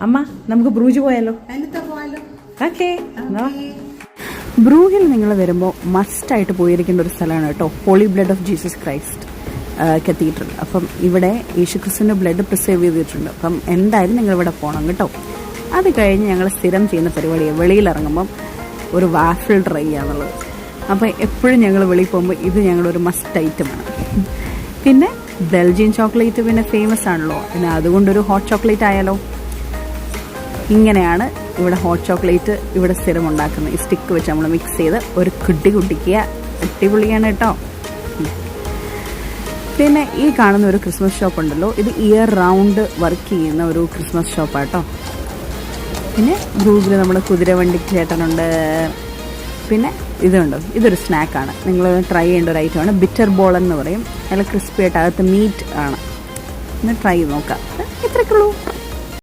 അമ്മ നമുക്ക് ബ്രൂജ് പോയാലോ? ഓക്കെ. ബ്രൂഹിൽ നിങ്ങൾ വരുമ്പോൾ മസ്റ്റായിട്ട് പോയിരിക്കേണ്ട ഒരു സ്ഥലമാണ് കേട്ടോ, holy blood of Jesus Christ cathedral. അപ്പം ഇവിടെ യേശുക്രിസ്തുവിൻ്റെ ബ്ലഡ് പ്രിസർവ് ചെയ്തിട്ടുണ്ട്. അപ്പം എന്തായാലും നിങ്ങൾ ഇവിടെ പോകണം കേട്ടോ. അത് കഴിഞ്ഞ് ഞങ്ങൾ സ്ഥിരം ചെയ്യുന്ന പരിപാടിയാണ് വെളിയിലിറങ്ങുമ്പം ഒരു വാഫിൾ ട്രൈ ചെയ്യാന്നുള്ളത്. അപ്പം എപ്പോഴും ഞങ്ങൾ വെളിയിൽ പോകുമ്പോൾ ഇത് ഞങ്ങളൊരു മസ്റ്റ് ഐറ്റമാണ്. പിന്നെ ബെൽജിയൻ ചോക്ലേറ്റ് പിന്നെ ഫേമസ് ആണല്ലോ, പിന്നെ അതുകൊണ്ടൊരു ഹോട്ട് ചോക്ലേറ്റ് ആയാലോ. ഇങ്ങനെയാണ് ഇവിടെ ഹോട്ട് ചോക്ലേറ്റ് ഇവിടെ സ്ഥിരം ഉണ്ടാക്കുന്നത്. ഈ സ്റ്റിക്ക് വെച്ച് നമ്മൾ മിക്സ് ചെയ്ത് ഒരു കുട്ടിക്കുക. അടിപൊളിയാണ് കേട്ടോ. പിന്നെ ഈ കാണുന്ന ഒരു ക്രിസ്മസ് ഷോപ്പ് ഉണ്ടല്ലോ, ഇത് ഇയർ റൗണ്ട് വർക്ക് ചെയ്യുന്ന ഒരു ക്രിസ്മസ് ഷോപ്പാട്ടോ. പിന്നെ ബ്രൂഗിൽ നമ്മുടെ കുതിരവണ്ടി ചേട്ടനുണ്ട്. പിന്നെ ഇതുണ്ട്, ഇതൊരു സ്നാക്കാണ്, നിങ്ങൾ ട്രൈ ചെയ്യേണ്ട ഒരു ഐറ്റമാണ്. ബിറ്റർ ബോൾ എന്ന് പറയും. നല്ല ക്രിസ്പി ആയിട്ട് അകത്ത് മീറ്റ് ആണ്. ഒന്ന് ട്രൈ ചെയ്ത് നോക്കാം. ഇത്രയ്ക്കുള്ളൂ.